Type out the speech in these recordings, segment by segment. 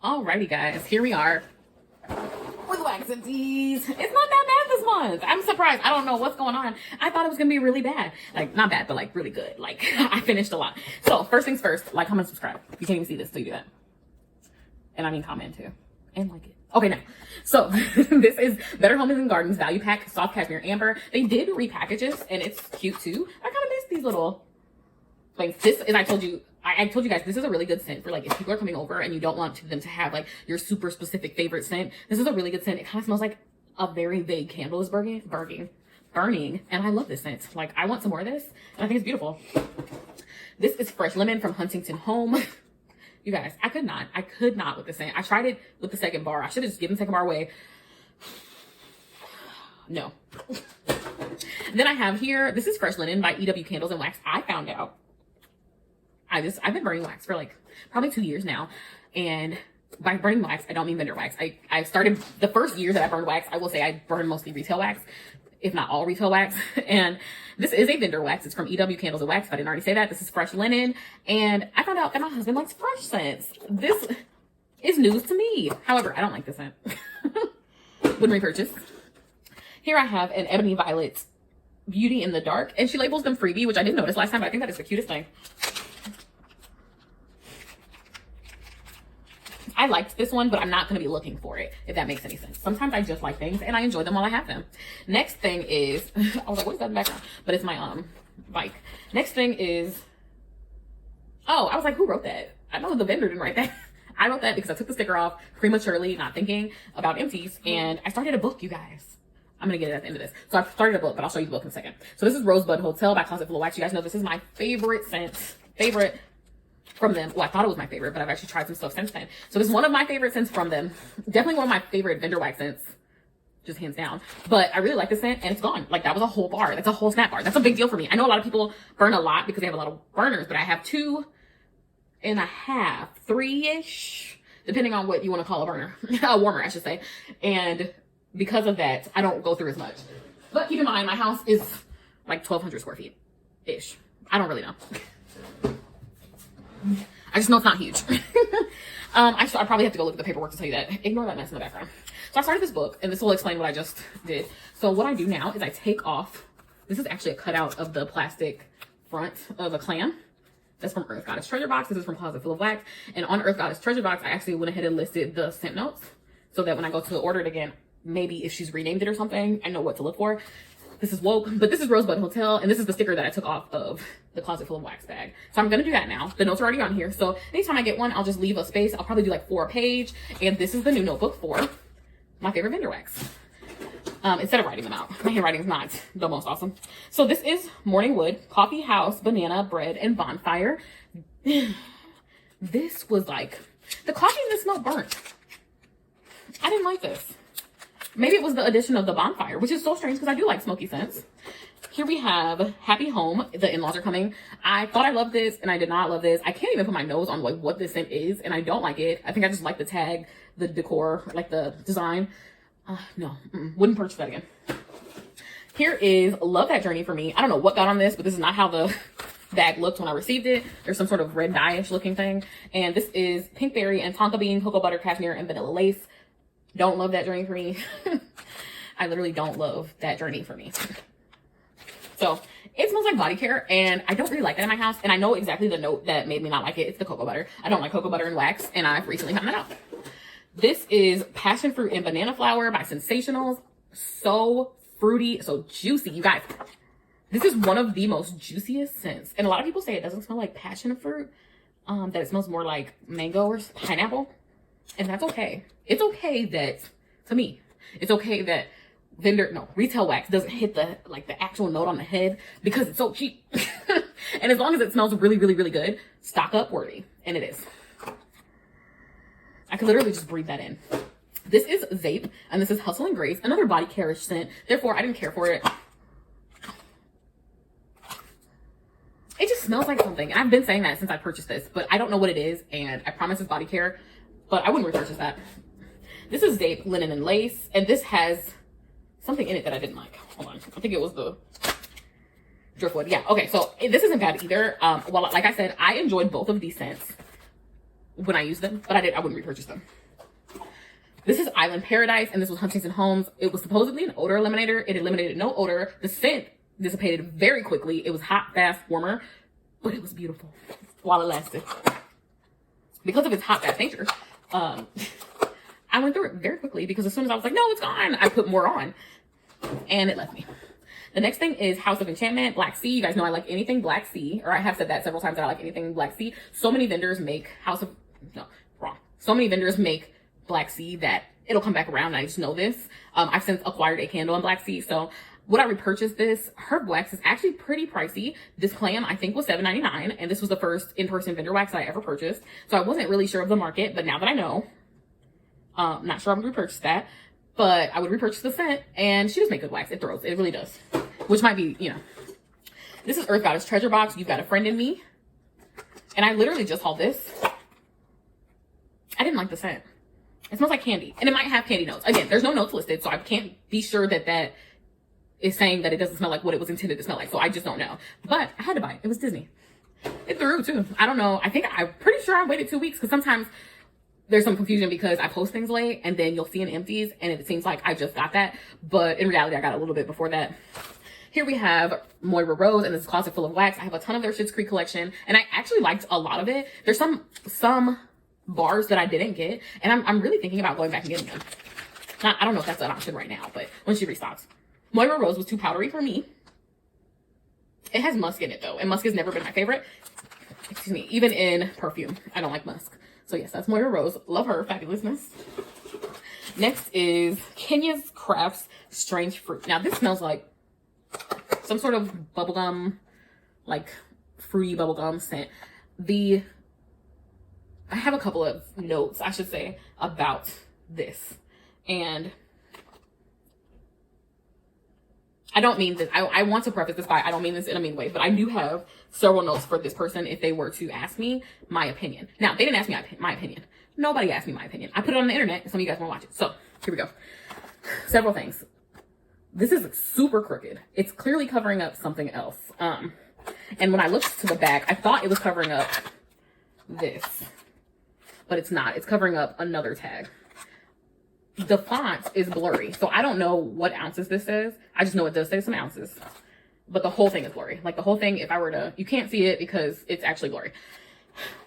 Alrighty, guys, here we are with Wax Empties. It's not that bad this month. I'm surprised. I don't know what's going on. I thought it was gonna be really bad. Like, not bad, but like really good. Like, I finished a lot. So, first things first, like, comment, subscribe. You can't even see this, so you do that. And I mean comment too. And like it. Okay, now. So, this is Better Homes and Gardens Value Pack Soft Cashmere Amber. They did repackage this, and it's cute too. I kind of miss these little things. This is, I told you guys, this is a really good scent for like if people are coming over and you don't want them to have like your super specific favorite scent. This is a really good scent. It kind of smells like a very vague candle is burning, and I love this scent. Like, I want some more of this, and I think it's beautiful. This is Fresh Lemon from Huntington Home. You guys, I could not with the scent. I tried it with the second bar. I should have just given the second bar away. No. Then I have here, this is Fresh Linen by EW Candles and Wax. I found out I've been burning wax for like probably 2 years now. And by burning wax, I don't mean vendor wax. I started the first year that I burned wax. I will say I burned mostly retail wax, if not all retail wax. And this is a vendor wax. It's from EW Candles and Wax. If I didn't already say that, this is Fresh Linen. And I found out that my husband likes fresh scents. This is news to me. However, I don't like this scent. Wouldn't repurchase. Here I have an Ebony Violet Beauty in the Dark. And she labels them freebie, which I didn't notice last time, but I think that is the cutest thing. I liked this one, but I'm not going to be looking for it, if that makes any sense. Sometimes I just like things, and I enjoy them while I have them. Next thing is, I was like, what is that in the background? But it's my bike. Next thing is, oh, I was like, who wrote that? I know the vendor didn't write that. I wrote that because I took the sticker off prematurely, not thinking about empties, and I started a book, you guys. I'm going to get it at the end of this. So I started a book, but I'll show you the book in a second. So this is Rosebud Hotel by Closet Full of Wax. You guys know this is my favorite scent. From them. Well, I thought it was my favorite, but I've actually tried some stuff since then. So this is one of my favorite scents from them. Definitely one of my favorite vendor wax scents. Just hands down. But I really like this scent, and it's gone. Like, that was a whole bar. That's a whole snap bar. That's a big deal for me. I know a lot of people burn a lot because they have a lot of burners, but I have 2.5, 3-ish, depending on what you want to call a burner. A warmer, I should say. And because of that, I don't go through as much. But keep in mind, my house is like 1,200 square feet-ish. I don't really know. I just know it's not huge. I probably have to go look at the paperwork to tell you that. Ignore that mess in the background. So I started this book, and this will explain what I just did. So what I do now is I take off, this is actually a cutout of the plastic front of a clam. That's from Earth Goddess Treasure Box. This is from Closet Full of Wax. And on Earth Goddess Treasure Box, I actually went ahead and listed the scent notes so that when I go to order it again, maybe if she's renamed it or something, I know what to look for. This is Woke, but this is Rosebud Hotel, and this is the sticker that I took off of the Closet Full of Wax bag. So I'm gonna do that now. The notes are already on here, so anytime I get one, I'll just leave a space. I'll probably do like 4 a page, and this is the new notebook for my favorite vendor wax. Instead of writing them out. My handwriting is not the most awesome. So this is Morning Wood, Coffee House, Banana, Bread, and Bonfire. This was like, the coffee in this smelled burnt. I didn't like this. Maybe it was the addition of the bonfire, which is so strange because I do like smoky scents. Here we have Happy Home. The in-laws are coming. I thought I loved this, and I did not love this. I can't even put my nose on like what this scent is, and I don't like it. I think I just like the tag, the decor, like the design. No, wouldn't purchase that again. Here is Love That Journey for Me. I don't know what got on this, but this is not how the bag looked when I received it. There's some sort of red dye-ish looking thing. And this is Pink Berry and Tonka Bean, Cocoa Butter, Cashmere, and Vanilla Lace. Don't love that journey for me. I literally don't love that journey for me. So it smells like body care, and I don't really like that in my house. And I know exactly the note that made me not like it. It's the cocoa butter. I don't like cocoa butter and wax, and I've recently found that out. This is Passion Fruit and Banana Flower by Sensationals. So fruity, so juicy. You guys, this is one of the most juiciest scents. And a lot of people say it doesn't smell like passion fruit, that it smells more like mango or pineapple. And that's okay. It's okay that, to me, it's okay that retail wax doesn't hit the actual note on the head because it's so cheap. And as long as it smells really, really, really good, stock up worthy. And it is. I could literally just breathe that in. This is Zape, and this is Hustle and Grace, another body care-ish scent. Therefore, I didn't care for it. It just smells like something. And I've been saying that since I purchased this, but I don't know what it is, and I promise it's body care, but I wouldn't repurchase that. This is Zape Linen and Lace, and this has something in it that I didn't like. Hold on. I think it was the driftwood. Yeah, okay, so this isn't bad either. Well, like I said, I enjoyed both of these scents when I use them, but I wouldn't repurchase them. This is Island Paradise, and this was Huntington Homes. It was supposedly an odor eliminator. It eliminated no odor. The scent dissipated very quickly. It was hot, fast, warmer, but it was beautiful while it lasted. Because of its hot, fast nature, I went through it very quickly because as soon as I was like, no, it's gone, I put more on, and it left me. The next thing is House of Enchantment, Black Sea. You guys know I like anything Black Sea, or I have said that several times that I like anything Black Sea. So many vendors make So many vendors make Black Sea that it'll come back around, and I just know this. I've since acquired a candle in Black Sea, so would I repurchase this? Herb wax is actually pretty pricey. This clam, I think, was $7.99, and this was the first in-person vendor wax that I ever purchased. So I wasn't really sure of the market, but now that I know, not sure I would repurchase that, but I would repurchase the scent, and she does make good wax. It throws. It really does. Which might be, This is Earth Goddess Treasure Box. You've Got a Friend in Me. And I literally just hauled this. I didn't like the scent. It smells like candy, and it might have candy notes. Again, there's no notes listed, so I can't be sure that is saying that it doesn't smell like what it was intended to smell like. So I just don't know. But I had to buy it. It was Disney. It threw too. I don't know. I'm pretty sure I waited 2 weeks because sometimes there's some confusion because I post things late and then you'll see an empties and it seems like I just got that. But in reality, I got a little bit before that. Here we have Moira Rose, and this is Closet Full of Wax. I have a ton of their Schitt's Creek collection, and I actually liked a lot of it. There's some bars that I didn't get, and I'm really thinking about going back and getting them. I don't know if that's an option right now, but when she restocks. Moira Rose was too powdery for me. It has musk in it though, and musk has never been my favorite. Excuse me, even in perfume, I don't like musk. So yes, that's Moira Rose. Love her fabulousness. Next is Kenya's Crafts Strange Fruit. Now this smells like some sort of bubblegum, like fruity bubblegum scent. I have a couple of notes, I should say, about this. And I don't mean this. I want to preface this by, I don't mean this in a mean way, but I do have several notes for this person if they were to ask me my opinion. Now, they didn't ask me my opinion. Nobody asked me my opinion. I put it on the internet, and some of you guys want to watch it. So, here we go. Several things. This is super crooked. It's clearly covering up something else. And when I looked to the back, I thought it was covering up this. But it's not. It's covering up another tag. The font is blurry, so I don't know what ounces this says. I just know it does say some ounces. But the whole thing is blurry. Like the whole thing, if I were to, you can't see it because it's actually blurry.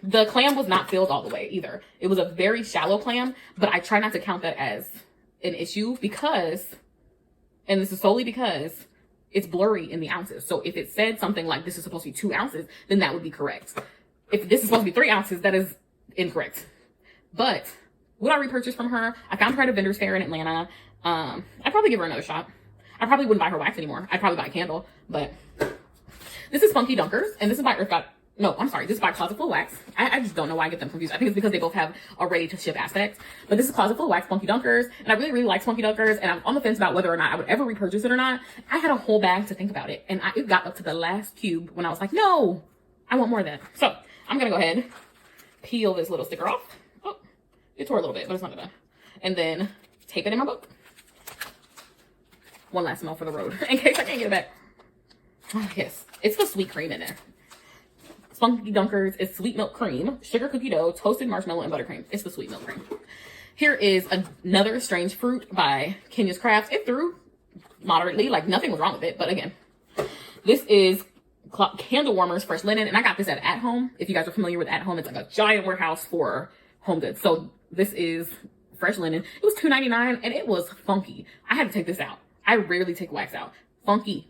The clam was not filled all the way either. It was a very shallow clam, but I try not to count that as an issue because, and this is solely because it's blurry in the ounces. So if it said something like this is supposed to be 2 ounces, then that would be correct. If this is supposed to be 3 ounces, that is incorrect. But would I repurchase from her? I found her at a vendor's fair in Atlanta. I'd probably give her another shot. I probably wouldn't buy her wax anymore. I'd probably buy a candle, but this is Funky Dunkers, and this is by this is by Closet Full of Wax. I just don't know why I get them confused. I think it's because they both have a ready to ship aspect, but this is Closet Full of Wax Funky Dunkers, and I really, really like Funky Dunkers, and I'm on the fence about whether or not I would ever repurchase it or not. I had a whole bag to think about it, and it got up to the last cube when I was like, no, I want more of that. So I'm gonna go ahead, peel this little sticker off. Oh, it tore a little bit, but it's not bad. And then tape it in my book. One last smell for the road in case I can't get it back. Oh, yes, it's the sweet cream in there. Funky Dunkers is sweet milk cream, sugar cookie dough, toasted marshmallow, and buttercream. It's the sweet milk cream. Here is another Strange Fruit by Kenya's Crafts. It threw moderately, like nothing was wrong with it, but again, this is Candle Warmers Fresh Linen, and I got this at Home. If you guys are familiar with At Home, it's like a giant warehouse for home goods. So this is Fresh Linen. It was $2.99, and it was funky. I had to take this out. I rarely take wax out. Funky.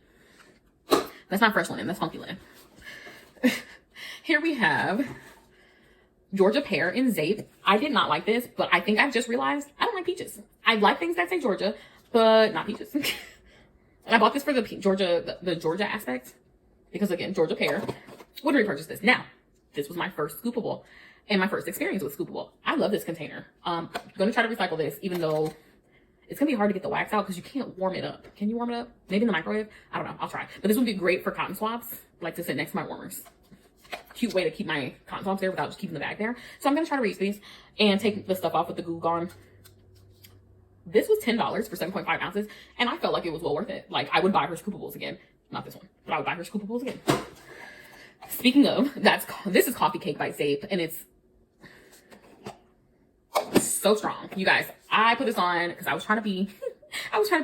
That's not Fresh Linen. That's Funky Linen. Here we have Georgia Pear in Zape. I did not like this, but I think I've just realized I don't like peaches. I like things that say Georgia, but not peaches. And I bought this for the Georgia aspect because, again, Georgia Pear. Would repurchase this. Now, this was my first scoopable and my first experience with scoopable. I love this container. I'm going to try to recycle this, even though it's going to be hard to get the wax out because you can't warm it up. Can you warm it up? Maybe in the microwave? I don't know. I'll try. But this would be great for cotton swabs, like to sit next to my warmers. Cute way to keep my cotton swabs there without just keeping the bag there. So I'm going to try to reuse these and take the stuff off with the glue gone. This was $10 for 7.5 ounces, and I felt like it was well worth it. Like, I would buy her scoopables again. Not this one, but I would buy her scoopables again. Speaking of, this is Coffee Cake by Zape, and it's So strong. You guys, I put this on because I was trying to be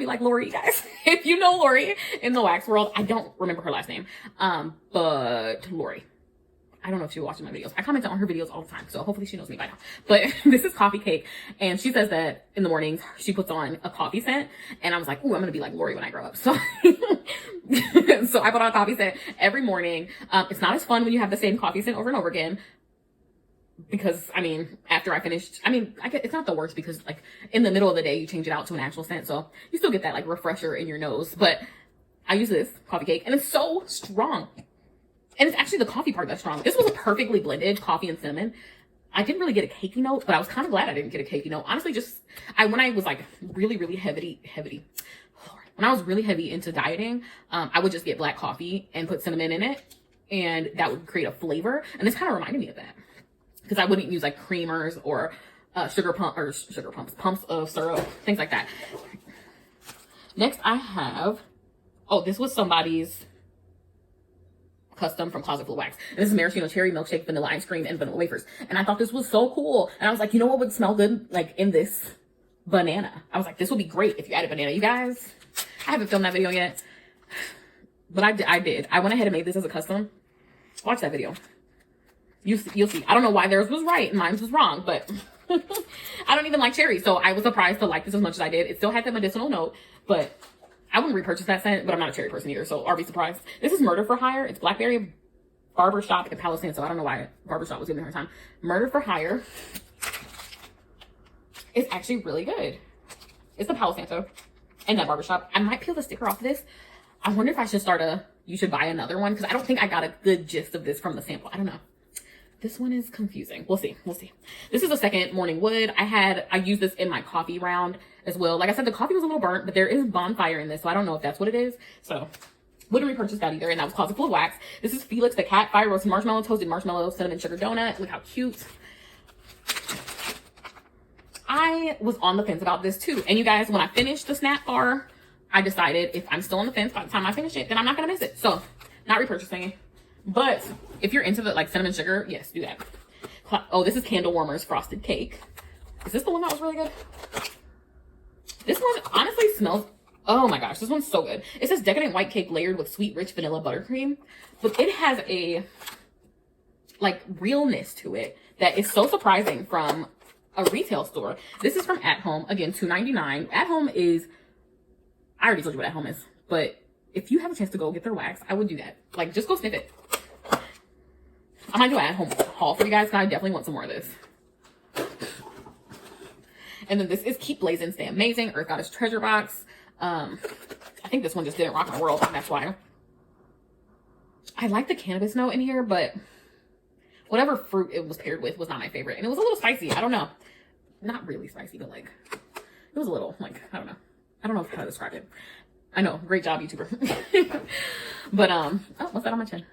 like Lori, you guys. If you know Lori in the wax world, I don't remember her last name. But Lori. I don't know if she was watching my videos. I comment on her videos all the time, so hopefully she knows me by now. But this is Coffee Cake, and she says that in the mornings she puts on a coffee scent, and I was like, ooh, I'm gonna be like Lori when I grow up. So, so I put on a coffee scent every morning. It's not as fun when you have the same coffee scent over and over again, because I mean, after I finished, it's not the worst because like in the middle of the day you change it out to an actual scent, so you still get that like refresher in your nose. But I use this Coffee Cake, and it's so strong. And it's actually the coffee part that's strong. This was a perfectly blended coffee and cinnamon. I didn't really get a cakey note, but I was kind of glad I didn't get a cakey note. Honestly, when I was like really, really heavy, when I was really heavy into dieting, I would just get black coffee and put cinnamon in it, and that would create a flavor. And this kind of reminded me of that because I wouldn't use like creamers or pumps of syrup, things like that. Next I have, this was somebody's custom from Closet Full of Wax. And this is maraschino cherry milkshake, vanilla ice cream, and vanilla wafers. And I thought this was so cool. And I was like, you know what would smell good like in this? Banana. I was like, this would be great if you added banana. You guys, I haven't filmed that video yet, but I did. I went ahead and made this as a custom. Watch that video. You'll see. I don't know why theirs was right and mine was wrong, but I don't even like cherry. So I was surprised to like this as much as I did. It still had that medicinal note, but I wouldn't repurchase that scent, but I'm not a cherry person either, so I'll be surprised. This is Murder for Hire. It's Blackberry, Barbershop, and Palo Santo. I don't know why Barbershop was giving her time. Murder for Hire. It's actually really good. It's the Palo Santo and that Barbershop. I might peel the sticker off of this. I wonder if I should you should buy another one, because I don't think I got a good gist of this from the sample. I don't know. This one is confusing. We'll see. This is a second morning wood. I used this in my coffee round as well. Like I said, the coffee was a little burnt, but there is bonfire in this, so I don't know if that's what it is. So wouldn't repurchase that either. And that was Closet Full of Wax. This is Felix the Cat Fire Roasted Marshmallow, Toasted Marshmallow, Cinnamon Sugar Donut. Look how cute. I was on the fence about this too. And you guys, when I finished the snack bar, I decided if I'm still on the fence by the time I finish it, then I'm not gonna miss it. So not repurchasing it. But if you're into the like cinnamon sugar, yes, do that. Oh, this is Candle Warmers Frosted Cake. Is this the one that was really good? This one honestly smells, oh my gosh, this one's so good. It says decadent white cake layered with sweet, rich vanilla buttercream, but it has a like realness to it that is so surprising from a retail store. This is from At Home, again, $2.99. At Home is, I already told you what At Home is, but if you have a chance to go get their wax, I would do that. Like, just go sniff it. I might do an At Home haul for you guys, because I definitely want some more of this. And then this is Keep Blazing, Stay Amazing, Earth Goddess Treasure Box. I think this one just didn't rock my world, and that's why. I like the cannabis note in here, but whatever fruit it was paired with was not my favorite. And it was a little spicy. I don't know. Not really spicy, but like, it was a little, like, I don't know. I don't know how to describe it. I know, great job, YouTuber. But, oh, what's that on my chin?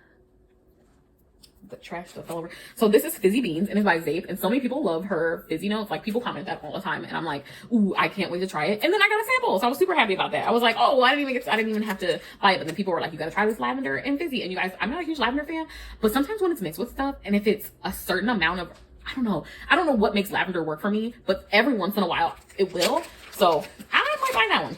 The trash stuff all over. So this is Fizzy Beans, and it's by Vape, and so many people love her fizzy notes. Like, people comment that all the time, and I'm like, ooh, I can't wait to try it. And then I got a sample, so I was super happy about that. I was like, oh, well, I didn't even have to buy it. But then people were like, you gotta try this lavender and fizzy. And you guys, I'm not a huge lavender fan, but sometimes when it's mixed with stuff, and if it's a certain amount of, I don't know what makes lavender work for me, but every once in a while it will. So I might buy that one.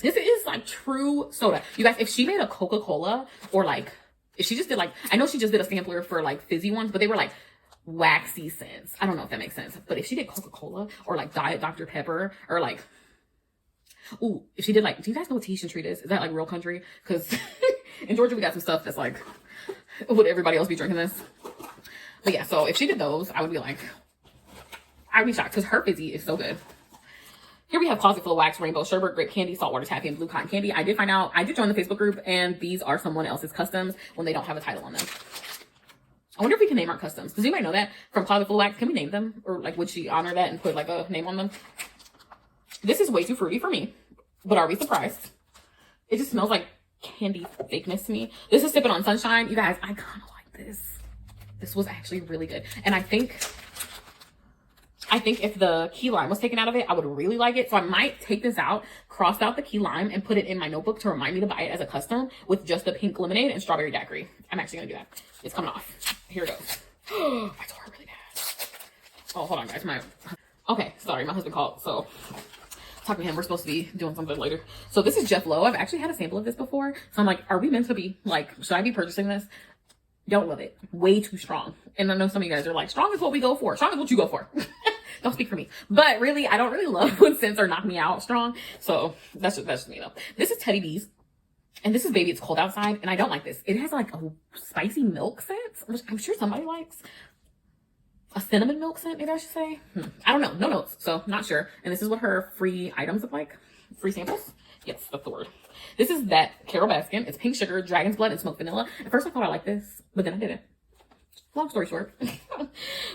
This is like true soda. You guys, if she made a Coca-Cola, or like, if she just did like, I know she just did a sampler for like fizzy ones, but they were like waxy scents. I don't know if that makes sense. But if she did Coca-Cola or like Diet Dr. Pepper, or like, ooh, if she did like, do you guys know what Tahitian treat is? Is that like real country? Because in Georgia we got some stuff that's like, would everybody else be drinking this? But yeah, so if she did those, I would be like, I'd be shocked, because her fizzy is so good. Here we have Closet Full of Wax, Rainbow Sherbet, Grape Candy, Saltwater Taffy, and Blue Cotton Candy. I did find out, I did join the Facebook group, and these are someone else's customs when they don't have a title on them. I wonder if we can name our customs. Does anybody know that? From Closet Full of Wax, can we name them? Or like, would she honor that and put like a name on them? This is way too fruity for me, but are we surprised? It just smells like candy fakeness to me. This is Sippin' on Sunshine. You guys, I kind of like this. This was actually really good. And I think if the key lime was taken out of it, I would really like it. So I might take this out, cross out the key lime, and put it in my notebook to remind me to buy it as a custom with just the pink lemonade and strawberry daiquiri. I'm actually going to do that. It's coming off. Here it goes. I tore it really bad. Oh, hold on, guys. Okay, sorry, my husband called, so talking to him. We're supposed to be doing something later. So this is Jeff Lowe. I've actually had a sample of this before. So I'm like, are we meant to be like, should I be purchasing this? Don't love it. Way too strong. And I know some of you guys are like, strong is what we go for. Strong is what you go for. Don't speak for me. But really, I don't really love when scents are knock me out strong. So that's just me though. This is Teddy B's. And this is Baby It's Cold Outside. And I don't like this. It has like a spicy milk scent, which I'm sure somebody likes. A cinnamon milk scent, maybe I should say. I don't know. No notes. So not sure. And this is what her free items look like. Free samples. Yes, that's the word. This is that Carol Baskin. It's pink sugar, dragon's blood, and smoked vanilla. At first I thought I liked this, but then I didn't. Long story short.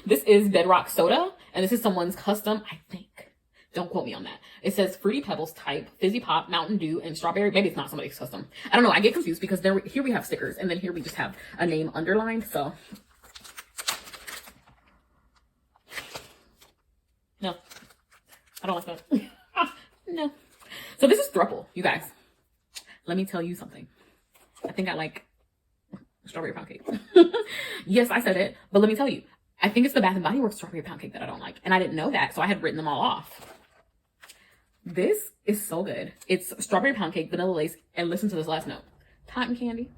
This is Bedrock Soda. And this is someone's custom, I think. Don't quote me on that. It says Fruity Pebbles type, Fizzy Pop, Mountain Dew, and Strawberry. Maybe it's not somebody's custom. I don't know. I get confused because here we have stickers. And then here we just have a name underlined. So no, I don't like that. No. So this is thruple, you guys. Let me tell you something. I think I like strawberry pound cake. Yes, I said it, but let me tell you. I think it's the Bath and Body Works strawberry pound cake that I don't like. And I didn't know that, so I had written them all off. This is so good. It's strawberry pound cake, vanilla lace, and listen to this last note. Cotton candy.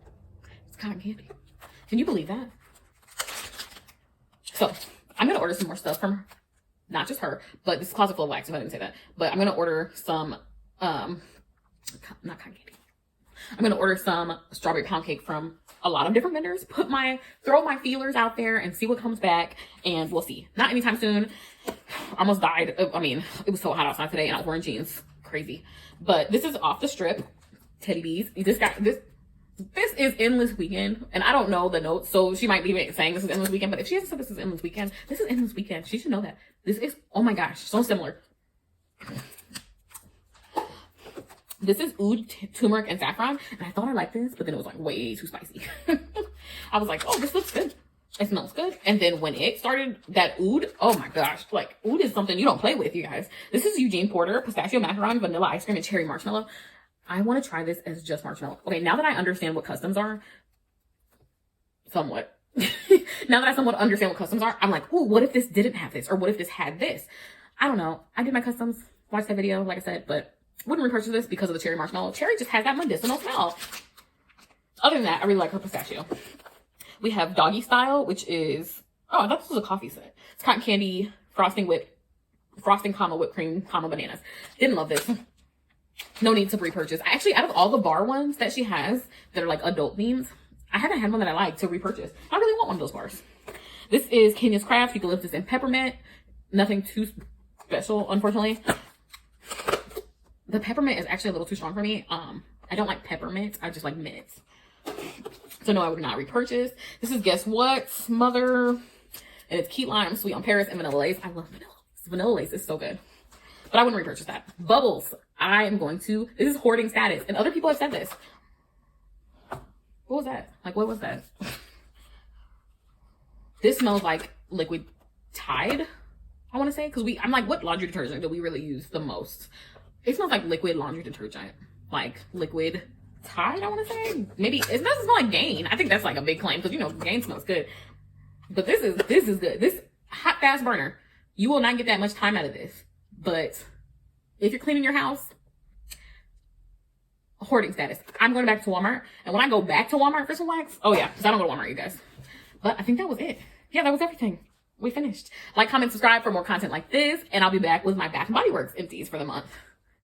It's cotton candy. Can you believe that? So I'm going to order some more stuff from her. Not just her, but this is Closet Full of Wax, if I didn't say that. But I'm going to order some, not cotton candy. I'm going to order some strawberry pound cake from a lot of different vendors. Throw my feelers out there and see what comes back. And we'll see. Not anytime soon. Almost died. I mean, it was so hot outside today and I was wearing jeans. Crazy. But this is Off the Strip. Teddy B's. This is Endless Weekend, and I don't know the notes, so she might be saying this is Endless Weekend, but if she hasn't said this is Endless Weekend, this is Endless Weekend. She should know that. This is, oh my gosh, so similar. This is oud, turmeric, and saffron, and I thought I liked this, but then it was like way too spicy. I was like, oh, this looks good. It smells good. And then when it started, that oud, oh my gosh, like oud is something you don't play with, you guys. This is Eugene Porter, pistachio macaron, vanilla ice cream, and cherry marshmallow. I want to try this as just marshmallow. Okay, now that I understand what customs are, somewhat. Now that I somewhat understand what customs are, I'm like, ooh, what if this didn't have this? Or what if this had this? I don't know. I did my customs, watched that video, like I said, but wouldn't repurchase this because of the cherry marshmallow. Cherry just has that medicinal smell. Other than that, I really like her pistachio. We have Doggy Style, which is, oh, I thought this was a coffee set. It's cotton candy, frosting, comma, whipped cream, comma, bananas. Didn't love this. No need to repurchase. Actually, out of all the bar ones that she has that are like adult themes, I haven't had one that I like to repurchase. I really want one of those bars. This is Kenya's Craft Eucalyptus and Peppermint. Nothing too special, unfortunately. The peppermint is actually a little too strong for me. I don't like peppermint. I just like mint. So no, I would not repurchase. This is Guess What? Mother. And it's key lime, sweet on Paris, and vanilla lace. I love vanilla lace. Vanilla lace is so good. But I wouldn't repurchase that. Bubbles. I am going to, this is hoarding status. And other people have said this. What was that? Like, what was that? This smells like liquid Tide, I want to say. Because I'm like, what laundry detergent do we really use the most? It smells like liquid laundry detergent. Like liquid Tide, I want to say. Maybe, it doesn't smell like Gain. I think that's like a big claim. Because, you know, Gain smells good. But this is good. This hot, fast burner. You will not get that much time out of this. But if you're cleaning your house, hoarding status. I'm going back to Walmart. And when I go back to Walmart for some wax, oh yeah, because I don't go to Walmart, you guys. But I think that was it. Yeah, that was everything. We finished. Like, comment, subscribe for more content like this. And I'll be back with my Bath and Body Works empties for the month.